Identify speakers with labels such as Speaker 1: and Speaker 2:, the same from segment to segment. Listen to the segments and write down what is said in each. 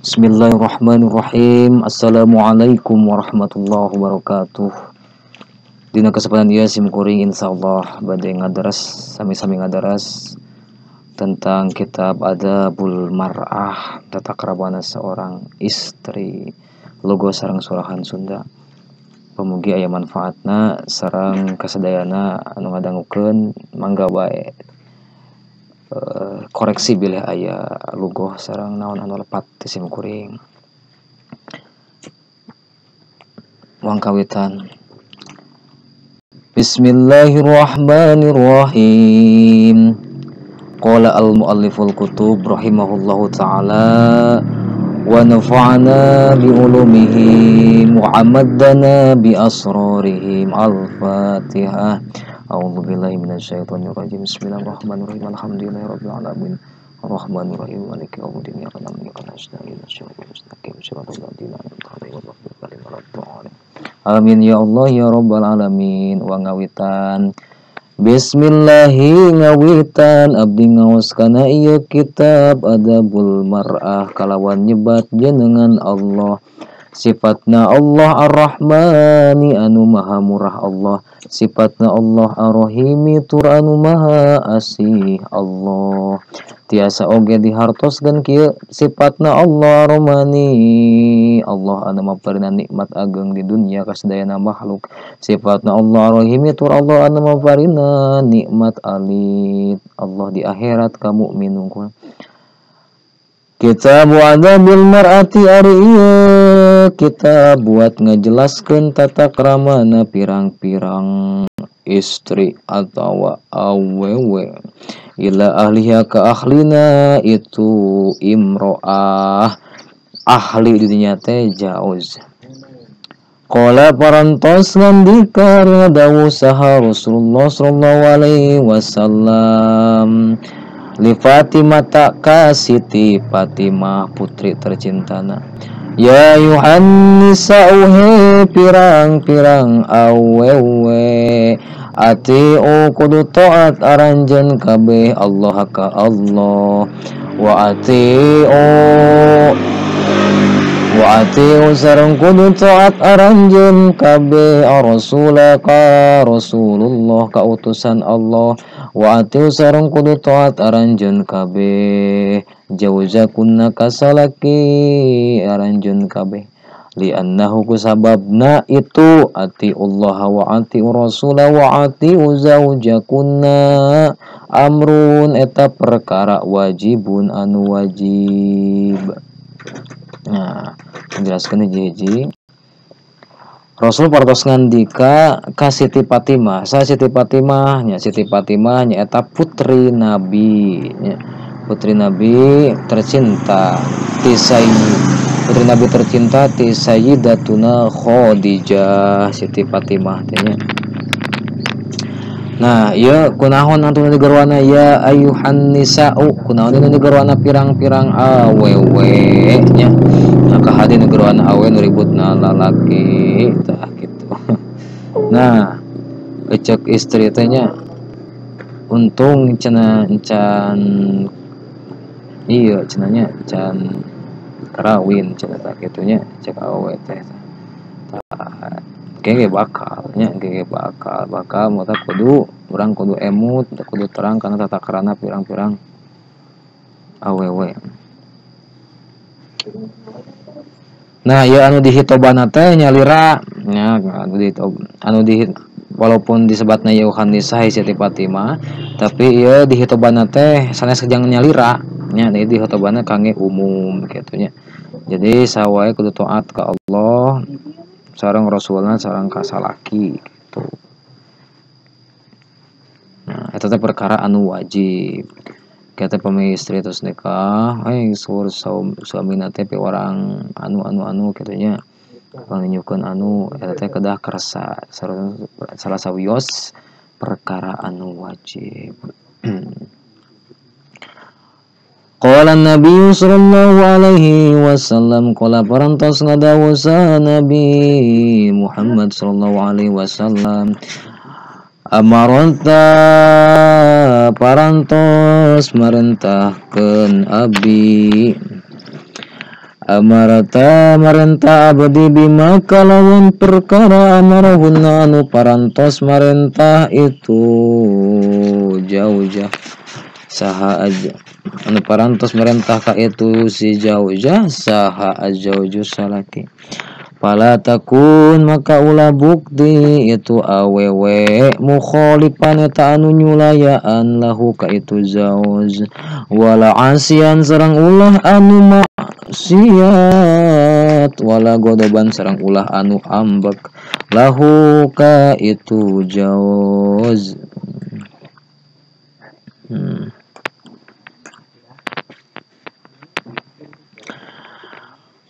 Speaker 1: Bismillahirrahmanirrahim. Assalamualaikum warahmatullahi wabarakatuh. Dina kesempatan ieu simkuring insyaallah bade ngadaras sami-sami ngadaras tentang kitab Adabul Mar'ah, tata krama seorang istri, logo sareng surahan Sunda. Pamugi aya manfaatna sareng kasadayana anu ngadangukeun mangga wae koreksi bilih aya lugoh sareng naon anu lepat ti simkuring. Wangkawitan. Bismillahirrahmanirrahim. Qala al-mualliful kutub rahimahullahu ta'ala wa nafa'ana bi ulumihim wa amaddana bi asrarihim. Al-Fatihah. A'udzu billahi minasyaitonir rajim. Bismillahirrahmanirrahim. Alhamdulillahirabbil alamin. Arrahmanirrahim. Maliki yaumiddin. Iyyaka na'budu wa iyyaka nasta'in. Ihdinas mustaqim. Shiratal ladzina an'amta 'alaihim ghairil maghdubi 'alaihim. Amin ya Allah ya rabbal alamin. Wa ngawitan Bismillahi ngawitan abdi ngaos kana ieu kitab Adabul Mar'ah kalawan nyebat jenengan Allah. Sifatna Allah Ar-Rahmani anu maha murah Allah. Sifatna Allah Ar-Rahimi tur anu maha asih Allah. Tiasa oge dihartoskeun kieu sifatna Allah Ar-Rahmani. Allah anu maparinna nikmat ageng di dunia ka sadayana makhluk. Sifatna Allah Ar-Rahimi tur Allah anu maparinna nikmat alit. Allah di akhirat ka mukmin unggul. Kita Adabil Mar'ati ari ieu kita buat ngejelaskeun tata kramana pirang-pirang istri atau awewe ila ahliha ka ahlina itu imro'ah ahli di dunya teh jauz. Qala parantos ngandika dawuh saha Rasulullah sallallahu alaihi wasallam li Fatimah ka Siti Fatimah putri tercintana. Ya ayuhan nisa'u he pirang-pirang awewe ati'u kudu taat aranjeun kabeh Allah ka Allah wa ati'u sareng kudu taat aranjeun kabeh Rasul ka Rasulullah ka utusan Allah wa ati'u sareng kudu taat aranjeun kabeh jauzakunna kasalaki aranjeun kabeh li annahu kusababna itu atiullah wa atiur rasul wa ati'u zaujakunna amrun eta perkara wajibun anu wajib. Nah, menjelaskeun hiji-hiji. Rasul partos ngandika ka Siti Fatimah. Sa Siti Fatimah nya Siti Fatimah nya eta putri Nabi nya. Putri Nabi tercinta ti putri Nabi tercinta ti Sayyidatuna Khadijah Siti Fatimah teh nya. Nah, ieu kunaon anu digarwana ya ayuhan nisa'u kunaon anu digarwana pirang-pirang awewe nya. Nah, kahadi digarwana awewe nu ributna lalaki tah kitu. Nah, ecek istri teh nya untung cenah encan iya cenanya can karawin cenah tak kitunya cek awewe teh gege bakal mata kudu urang kudu emut kudu terang karena tata krana pirang-pirang awewe. Nah ya anu dihitobana teh nyalira nya anu walaupun disebatna yauhan nisa Siti Fatimah tapi ieu dihitobana teh sanes jangan nyalira nya dihitobana kangge umum kitu nya. Jadi sawae kudu taat ka Allah sareng Rasulna sareng ka salaki gitu. Nah eta teh perkara anu wajib. Kita pami istri terus nikah sur suamina teh orang anu kitu nya. Panginjukeun anu eta teh kedah kersa salah sawios perkara anu wajib. Qala Nabi sallallahu alaihi wasallam qala parantos ngadawuh sa Nabi Muhammad sallallahu alaihi wasallam amaranta parantos marentahkeun abdi amarata marentah abdi bima kalawan perkara amarahunna anu parantos marentah itu Jaujah saha aja anu parantos merentah ka itu si Jaujah saha azauju salaki pala takun maka ulah bukti itu awewe mukhalifan eta anu nyulayaan lahu ka itu zauj wala asian sareng ulah anu maksiat wala godoban sareng ulah anu ambek lahu ka itu jauj.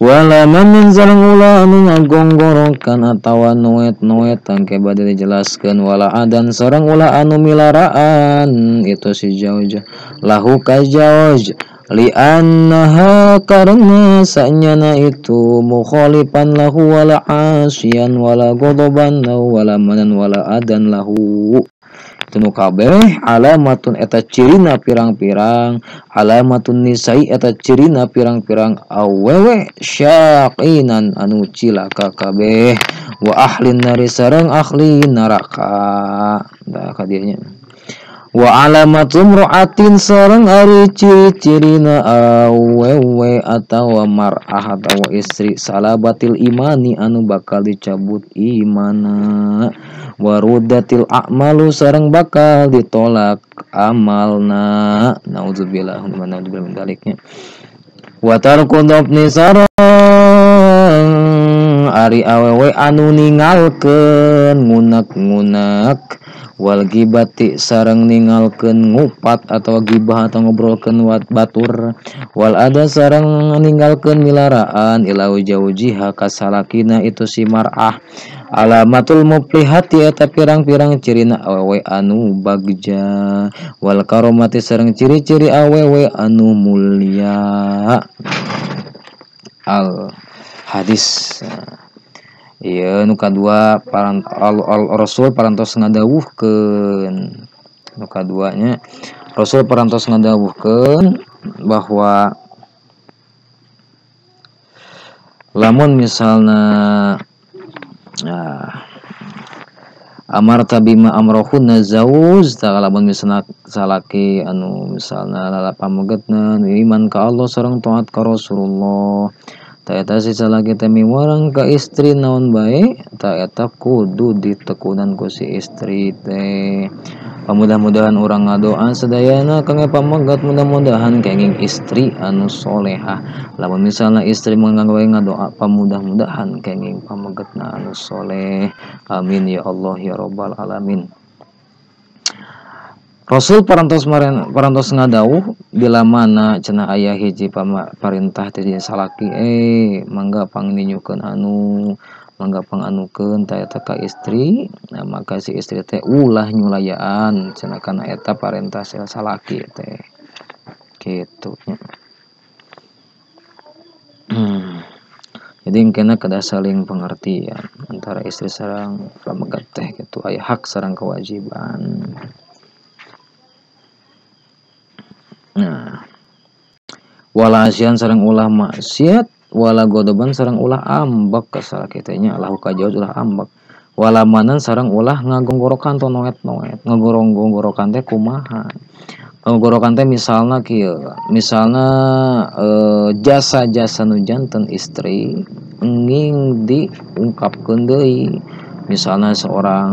Speaker 1: Wala man sareng ulah anu ngagonggorokan atawa noet-noet tangke bade dijelaskeun wala adan sareng ulah anu milaraan itu si jauj lahu ka jauj li annaha karena sanyana itu mukhalifan lahu wala asian wala godoban lahu wala manan wala adan lahu tunu kabeh alamatun eta cirina pirang-pirang alamatun nisai eta cirina pirang-pirang awewe syaqinan anu cilaka kabeh wa ahlin nari sareng ahli neraka da kadinya wa alamatum ru'atin sareng ari ciri-cirina awewe atawa mar'ah atawa istri salabatil imani anu bakal dicabut imana warudatil a'malu sareng bakal ditolak amalna naudzubillah min daliknya wa tarku dhabni sareng ari awewe anu ningalkeun ngunak-ngunak wal gibati sareng ningalkeun ngupat atau gibah atau ngobrolkeun batur wal ada sareng ninggalkeun milaraan ilau jaujiha kasalakina itu si mar'ah alamatul muflihati eta pirang-pirang cirina awewe anu bagja wal karomati sareng ciri-ciri awewe anu mulia al hadis. Ieu nu kadua Rasul parantos ngadawuhkeun nu kaduanya Rasul parantos ngadawuhkeun bahwa lamun misalna amarta bima amrohunna zauj tah lamun misalna salaki anu misalna lalapamegetna iman ka Allah sareng taat ka Rasulullah ta eta si salaki teh miwarang ka istri naon bae ta eta kudu ditekunan ku si istri teh mudah-mudahan urang ngadoa sadayana kangge pamegat mudah-mudahan kenging istri anu solehah lamun misalna istri manggawe ngadoa mudah-mudahan kenging pamegatna anu soleh amin ya Allah ya rabbal alamin. Rasul parantos ngadawuh bila mana cenah aya hiji parintah ti salaki mangga pangninyukeun anu mangga panganukeun ta eta ka istri maka si istri teh ulah nyulayaan cenah kana eta parentah salaki teh kitu. Jadi engkena kada saling pengertian antara istri sareng pamegat teh kitu aya hak sareng kewajiban. Nah, wala asian sareng ulah maksiat wala godoban sareng ulah ambek kasalaki teh nya lahu ka jauh ulah ambek wala manan sareng ulah ngagonggorokan to noet-noet ngagorong-gonggorokan teh kumaha ngagorokan teh misalna kieu misalna jasa-jasa nu janten istri enging diungkapkeun deui misalna seorang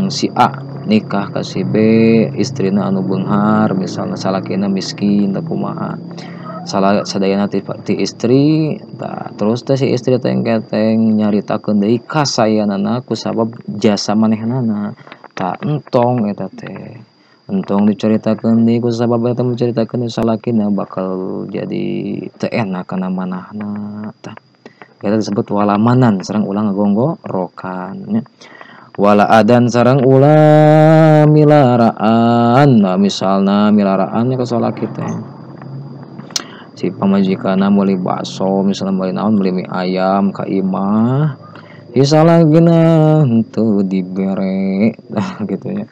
Speaker 1: si A nikah ka si B istrina anu beunghar misalna salakina miskin teu kumaha sadayana ti istri tah terus teh si istri teh keteng nyaritakeun deui kasayanana kusabab jasa manehnana tah entong eta teh entong dicaritakeun deui kusabab eta mencaritakeun salakina bakal jadi teu enak kana manahna tah eta disebut walamanan sareng ulah ngagonggorokan nya wala adan sareng ulah milaraan misalna milaraan ka salaki teh si pamajikana meuli bakso misalna meuli naon meuli mie ayam ka imah ieu salagina henteu dibere gitu nya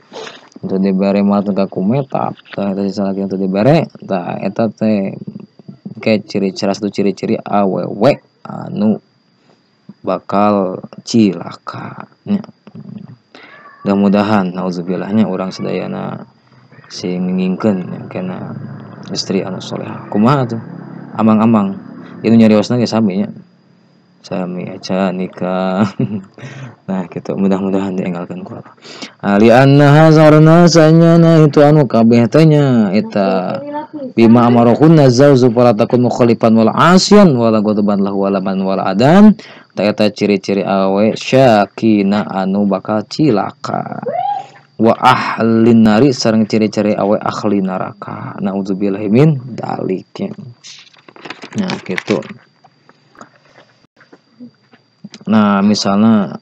Speaker 1: henteu dibere mah teu ka kumetap tah eta si salaki henteu dibere tah eta teh engke ciri-ciri satu ciri-ciri awewe anu bakal cilaka nya. Mudah-mudahan nauzubillahnya orang sedayana sing ngingkeun kana istri anu solehah. Kumaha tuh? Amang-amang itu nyariosna ge sami nya. Sami aja nikah. Nah gitu, mudah-mudahan dienggalkeun ku Allah. Ali anna hazarna sanyana itu anu kabeh teh nya eta bima amarohunna zauzu fala takun mukhalifan wal asyan wala ghadaban lahu wala man wala adan. Eta ciri-ciri awe syakina anu bakal cilaka. Wa ahlin nari sareng ciri-ciri awe ahli neraka. Nauzubillahi min dzalik. Nah gitu. Nah misalnya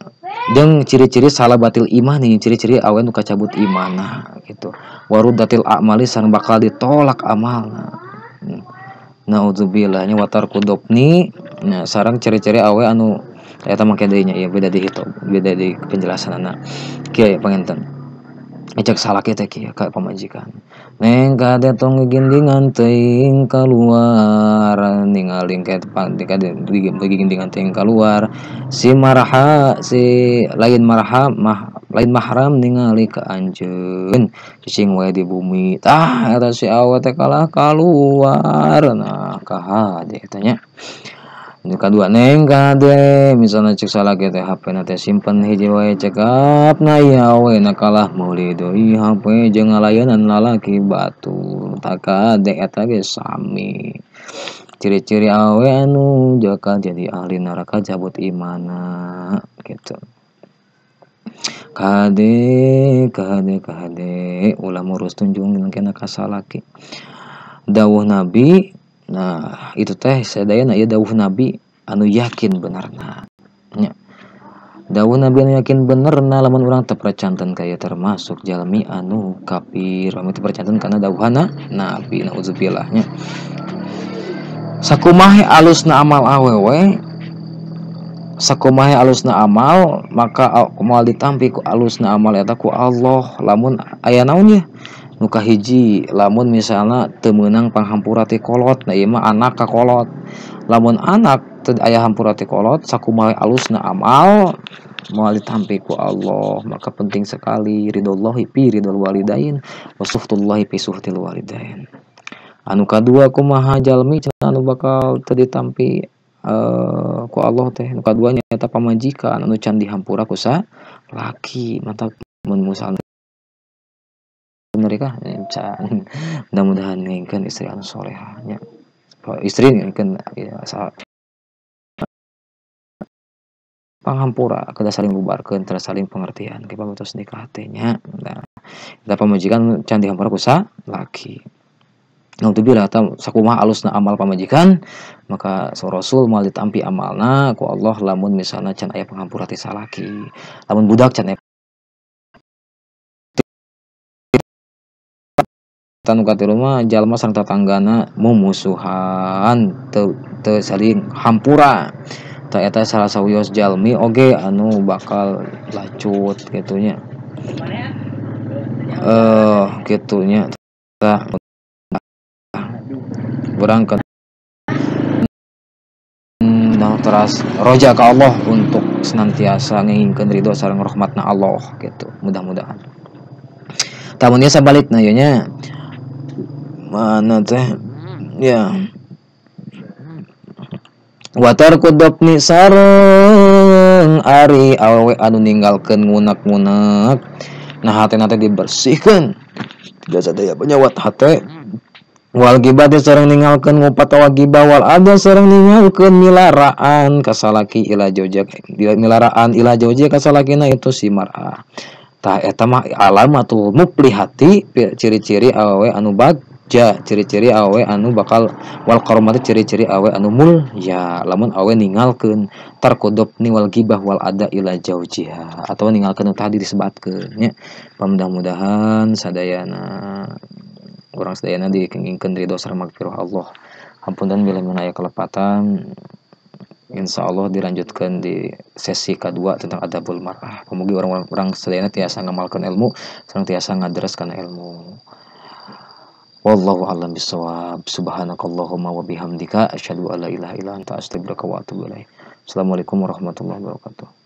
Speaker 1: jeung ciri-ciri salah batil iman nih, ciri-ciri awe nu kacabut imanna gitu. Warudatil a'mali sareng bakal ditolak amalna. Naudzubillah nya watar kudopni. Nah sareng ciri-ciri awe anu eta make deui nya ya beda di itu, beda di penjelasanana. Kieu panginten. Ecek salaki teh kieu ka pamajikan. Neng kade tong gindingan teuing kaluar ningali ke gindingan teuing kaluar si marha si lain marham lain mahram ningali ka anjeun cicing wae di bumi tah eta si awe teh kalah kaluar. Nah kahade eta nya. Nu kadua neng kade misalna cek salaki teh HP na teh simpen hiji wae cekap na ieu we na kalah meuli deui HP jeung ngalayanan lalaki batur takade eta ge sami ciri-ciri awe anu jakal jadi ahli neraka cabut imana gitu. Kade ulah murus tunjung kena ka salaki dawuh nabi. Nah itu teh sadayana ieu dawuh nabi anu yakin benerna nya. Dawuh nabi anu yakin benerna lamun urang teu percanten kaya termasuk jalmi anu kafir lamun teu percanten kana dawuhana nabi nauzubillah nya. Sakumaha alusna amal awewe sakumaha alusna amal maka moal ditampi ku alusna amal eta ku Allah. Lamun aya naon ye nu kahiji lamun misalna teu meunang panghampura ti kolot, nah ieu mah anak ka kolot. Lamun anak teu aya hampura ti kolot sakumaha alusna amal moal ditampi ku Allah maka penting sekali ridhollahi fi ridhol walidain wa suhtullahi fi suhtil walidain. Anu kadua kumaha jalmi anu bakal teu ditampi ku Allah teh. Nu kadua nyaeta pamajikan anu can dihampura ku laki mantap mun misalna mereka can mudah-mudahan ngingkeun istri anu solehah nya. Istri ngingkeun ya panghampura kada saling bubarkeun tara saling pengertian ke pamatos nikah teh nya. Nah da pamajikan can dihampura ku laki. Naudzubillah ta sakumaha alusna amal pamajikan maka Rasul moal ditampi amalna ku Allah lamun misalna can aya panghampura ti salaki. Lamun budak can aya tanu katilu mah jalma sareng tatanggana mumusuhan teu saling hampura. Ta eta salah sawios jalmi oge anu bakal lacut gitunya. Gitunya ta urang ke teras roja ka Allah untuk senantiasa ngingkeun ridho sareng rahmatna Allah gitu. Mudah-mudahan. Tamun ieu sabalikna ieu nya mana teh ya watar kudopni sareng ari awewe anu ninggalkeun ngunak-ngunak nah hatena teh dibersihkeun tidak sadaya penyawat hate wal gibah sareng ninggalkeun ngupat wagibah wal ada sareng ninggalkeun milaraan kasalaki ila jojak milaraan ila jojak kasalakina itu si mar'ah tah eta mah alamatul muplihati ciri-ciri awewe anu ciri-ciri awe anu bakal wal qaromati ciri-ciri awe anu mulya lamun awe ninggalkeun tarkodopni wal gibah wal ada ila jaujiha atau ninggalkeun tadi disebatkeun nya. Mudah-mudahan sadayana urang sadayana dikengingkeun ridho sareng magfirah Allah. Hampunten bila aya kelepatan insyaallah dilanjutkan di sesi kedua tentang adabul mar'ah. Mugi orang-orang sadayana tiasa ngamalkeun ilmu sareng tiasa ngadres kana ilmu. Wallahu a'lam bishawab. Subhanakallahumma wa bihamdika asyhadu an la ilaha illa anta astaghfiruka wa atubu ilaik. Assalamualaikum warahmatullahi wabarakatuh.